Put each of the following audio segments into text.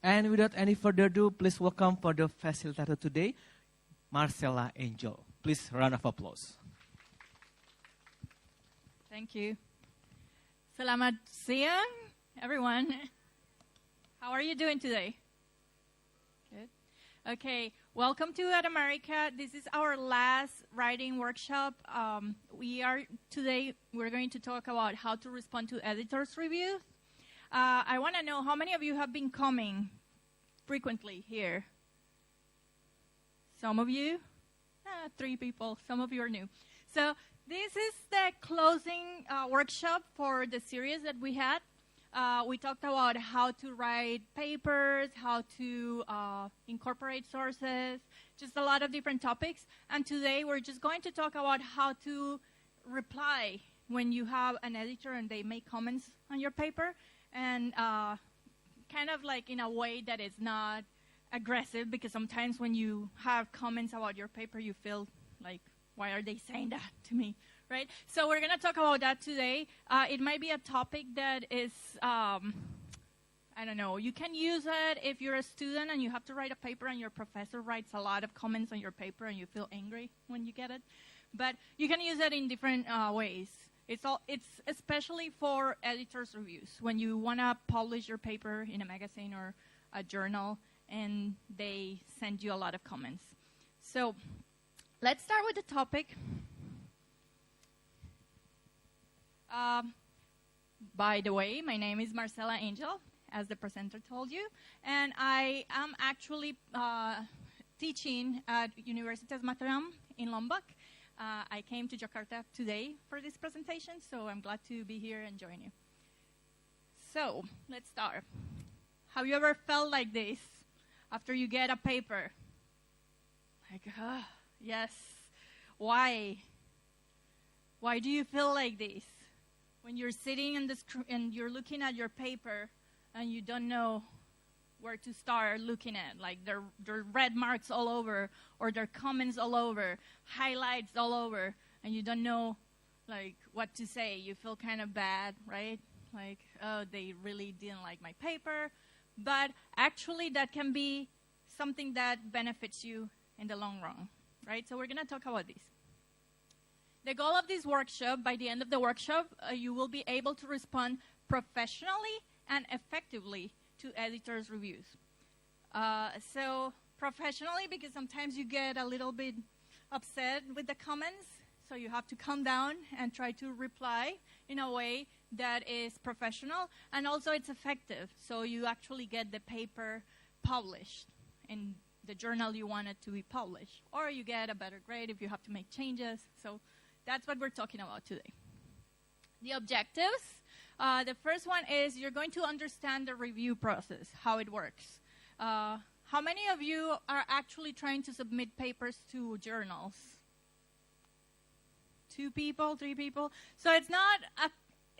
And without any further ado, please welcome for the facilitator today, Marcella Angel. Please, round of applause. Thank you. Selamat siang, everyone. How are you doing today? Good. Okay, welcome to Ed America. This is our last writing workshop. Today we're going to talk about how to respond to editors' reviews. I want to know how many of you have been coming frequently here. Some of you, 3 people. Some of you are new. So this is the closing workshop for the series that we had. We talked about how to write papers, how to incorporate sources, just a lot of different topics. And today we're just going to talk about how to reply when you have an editor and they make comments on your paper, and kind of like in a way that is not aggressive, because sometimes when you have comments about your paper, you feel like, why are they saying that to me, right? So we're going to talk about that today. It might be a topic that is, I don't know, you can use it if you're a student and you have to write a paper and your professor writes a lot of comments on your paper and you feel angry when you get it. But you can use it in different ways. It's especially for editors' reviews, when you want to publish your paper in a magazine or a journal and they send you a lot of comments. So let's start with the topic. By the way, my name is Marcella Angel, as the presenter told you, and I am actually teaching at Universitas Mataram in Lombok. I came to Jakarta today for this presentation, so I'm glad to be here and join you. So, let's start. Have you ever felt like this after you get a paper? Like, yes. Why? Why do you feel like this? When you're sitting in and you're looking at your paper and you don't know where to start looking at, like there are red marks all over, or there are comments all over, highlights all over, and you don't know like what to say. You feel kind of bad, right? Like, oh, they really didn't like my paper. But actually that can be something that benefits you in the long run, right? So we're going to talk about this. The goal of this workshop, by the end of the workshop, you will be able to respond professionally and effectively to editors' reviews. So professionally, because sometimes you get a little bit upset with the comments, so you have to calm down and try to reply in a way that is professional, and also it's effective, so you actually get the paper published in the journal you want it to be published, or you get a better grade if you have to make changes. So that's what we're talking about today. The objectives. The first one is you're going to understand the review process, how it works. How many of you are actually trying to submit papers to journals? 2 people, 3 people? So it's not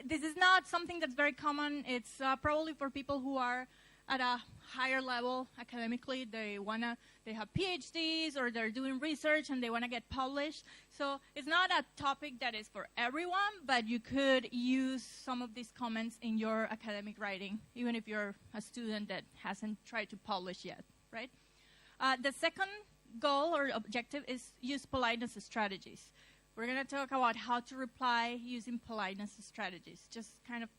this is not something that's very common. It's probably for people who are at a higher level academically. They have PhDs, or they're doing research and they want to get published. So it's not a topic that is for everyone, but you could use some of these comments in your academic writing, even if you're a student that hasn't tried to publish yet, right? The second goal or objective is use politeness strategies. We're going to talk about how to reply using politeness strategies, just kind of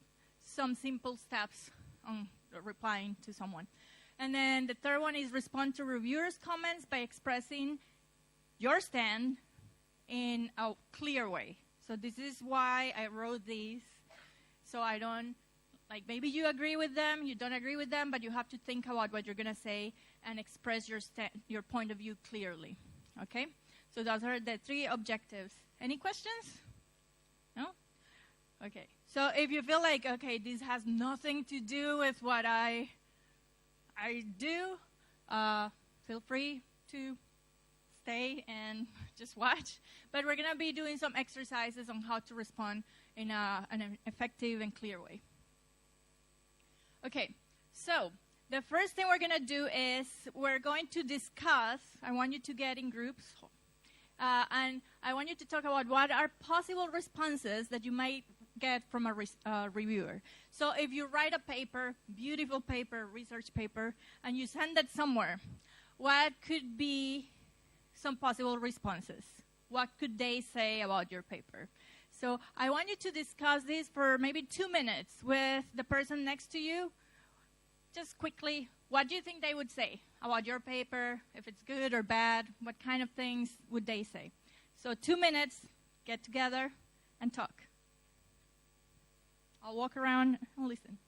some simple steps on replying to someone. And then the third one is respond to reviewers' comments by expressing your stand in a clear way. So this is why I wrote these, so I don't, like, maybe you agree with them, you don't agree with them, but you have to think about what you're going to say and express your point of view clearly, okay? So those are the 3 objectives. Any questions? No? Okay. So if you feel like, okay, this has nothing to do with what I do, feel free to stay and just watch. But we're going to be doing some exercises on how to respond in an effective and clear way. Okay, so the first thing we're going to do is we're going to discuss. I want you to get in groups. And I want you to talk about what are possible responses that you might get from a reviewer. So if you write a paper, beautiful paper, research paper, and you send it somewhere, what could be some possible responses? What could they say about your paper? So I want you to discuss this for maybe 2 minutes with the person next to you. Just quickly, what do you think they would say about your paper? If it's good or bad, what kind of things would they say? So 2 minutes, get together and talk. I'll walk around and listen.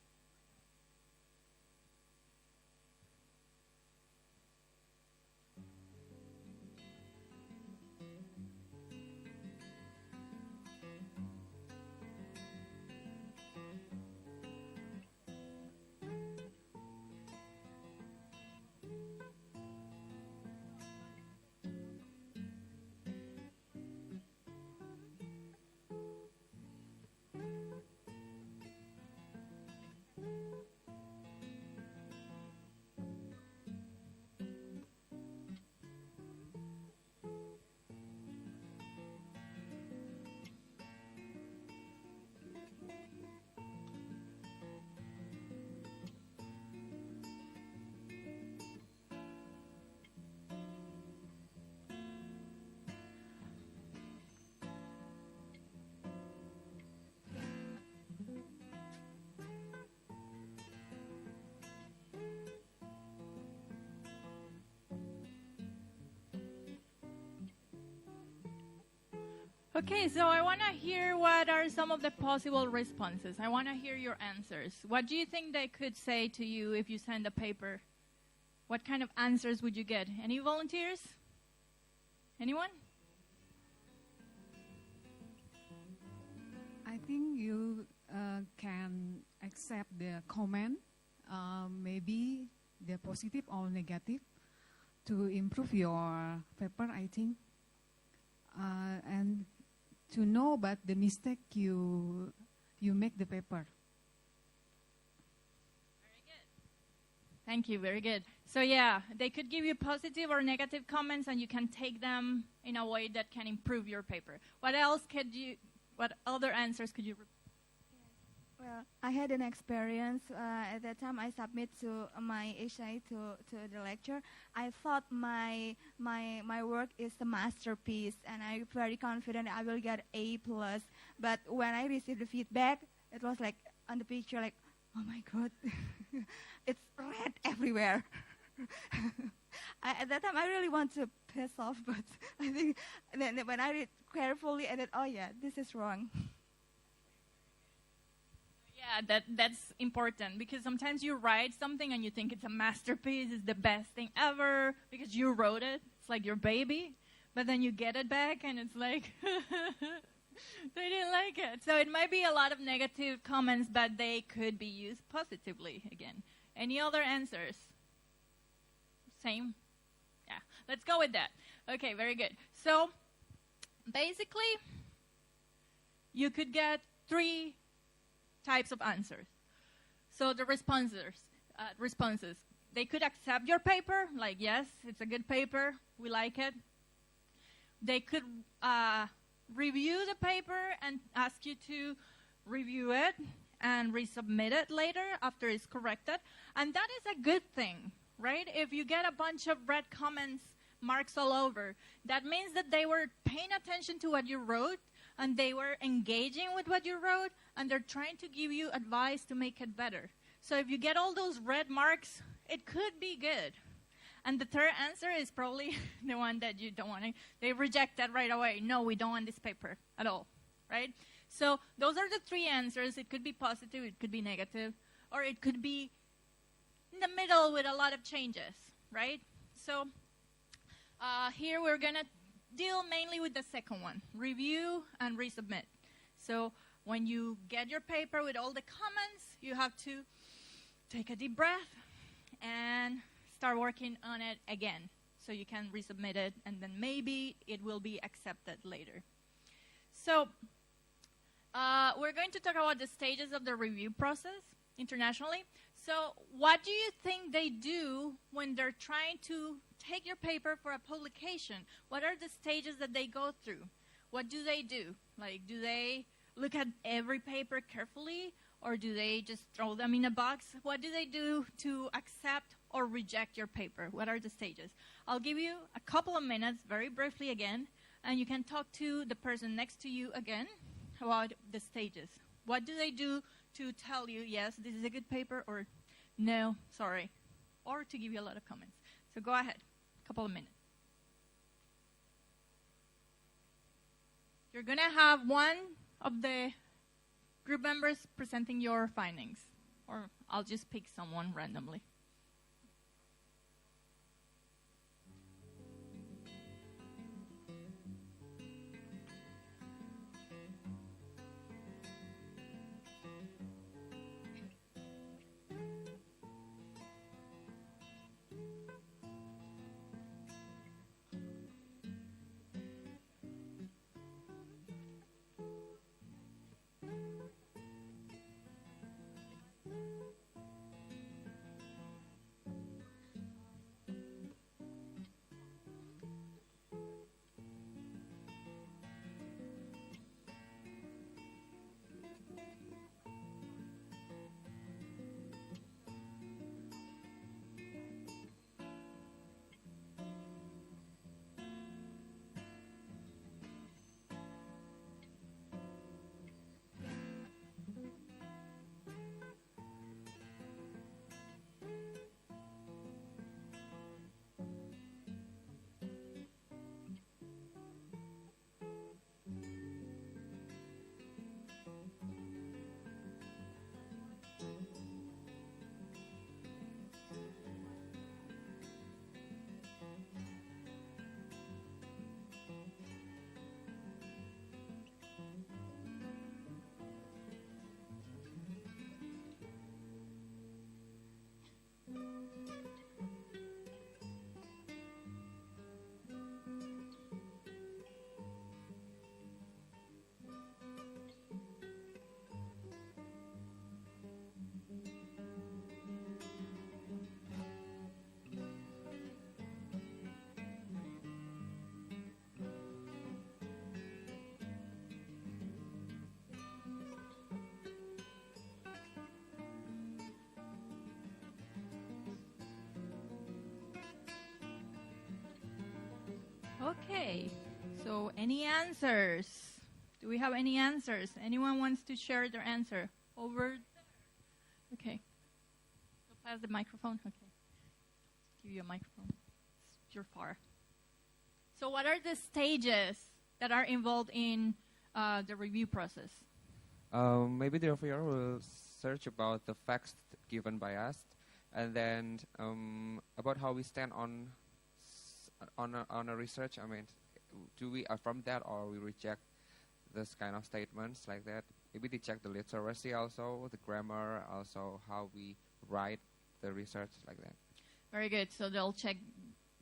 Okay, so I want to hear what are some of the possible responses. I want to hear your answers. What do you think they could say to you if you send a paper? What kind of answers would you get? Any volunteers? Anyone? I think you can accept the comment, maybe they're positive or negative, to improve your paper, I think. And to know about the mistake you make the paper. Very good. Thank you, very good. So yeah, they could give you positive or negative comments and you can take them in a way that can improve your paper. What other answers could you Well, I had an experience. At that time, I submit to my essay to the lecturer. I thought my work is a masterpiece, and I'm very confident I will get A+. But when I received the feedback, it was like on the picture, like, oh my God, it's red everywhere. At that time, I really want to piss off, but I think then when I read carefully, I thought, oh yeah, this is wrong. Yeah, that's important because sometimes you write something and you think it's a masterpiece, it's the best thing ever because you wrote it. It's like your baby. But then you get it back and it's like, they didn't like it. So it might be a lot of negative comments, but they could be used positively again. Any other answers? Same? Yeah, let's go with that. Okay, very good. So basically, you could get 3 types of answers. So the responses, they could accept your paper, like, yes, it's a good paper, we like it. They could review the paper and ask you to review it and resubmit it later after it's corrected. And that is a good thing, right? If you get a bunch of red comments, marks all over, that means that they were paying attention to what you wrote and they were engaging with what you wrote, and they're trying to give you advice to make it better. So if you get all those red marks, it could be good. And the third answer is probably the one that you don't want to. They reject that right away. No, we don't want this paper at all, right? So those are the 3 answers. It could be positive, it could be negative, or it could be in the middle with a lot of changes, right? So here we're going to deal mainly with the second one, review and resubmit. So when you get your paper with all the comments, you have to take a deep breath and start working on it again so you can resubmit it, and then maybe it will be accepted later. So we're going to talk about the stages of the review process internationally. So what do you think they do when they're trying to take your paper for a publication? What are the stages that they go through? What do they do? Like, do they look at every paper carefully, or do they just throw them in a box? What do they do to accept or reject your paper? What are the stages? I'll give you a couple of minutes, very briefly again, and you can talk to the person next to you again about the stages. What do they do to tell you, yes, this is a good paper, or no, sorry, or to give you a lot of comments? So go ahead, a couple of minutes. You're going to have one of the group members presenting your findings, or I'll just pick someone randomly. Okay, so any answers? Do we have any answers? Anyone wants to share their answer? Over. Okay. So pass the microphone. Okay. Give you a microphone. You're far. So what are the stages that are involved in the review process? Maybe the reviewer will search about the facts given by us, and then about how we stand on a research. I mean, do we affirm that or we reject this kind of statements like that? Maybe they check the literacy also, the grammar, also how we write the research like that. Very good. So they'll check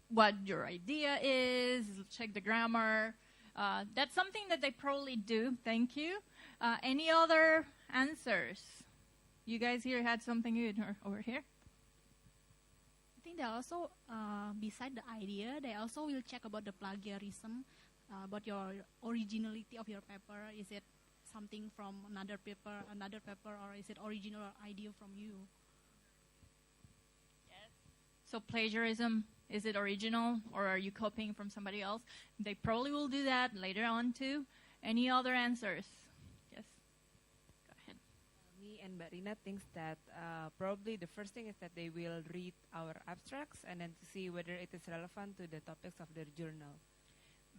what your idea is, check the grammar. That's something that they probably do. Thank you. Any other answers? You guys here had something good over here? I think they also, beside the idea, they also will check about the plagiarism, about your originality of your paper. Is it something from another paper, or is it original idea from you? Yes. So plagiarism, is it original, or are you copying from somebody else? They probably will do that later on too. Any other answers? Yes. Go ahead. Me and Marina thinks that probably the first thing is that they will read our abstracts and then to see whether it is relevant to the topics of their journal.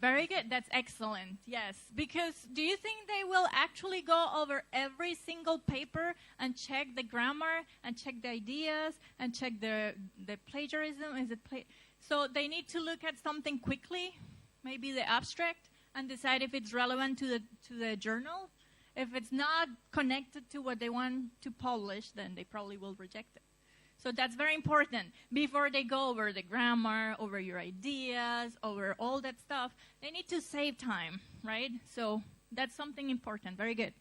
Very good. That's excellent. Yes. Because do you think they will actually go over every single paper and check the grammar and check the ideas and check the plagiarism? Is it so they need to look at something quickly, maybe the abstract, and decide if it's relevant to the journal. If it's not connected to what they want to publish, then they probably will reject it. So that's very important. Before they go over the grammar, over your ideas, over all that stuff, they need to save time, right? So that's something important. Very good.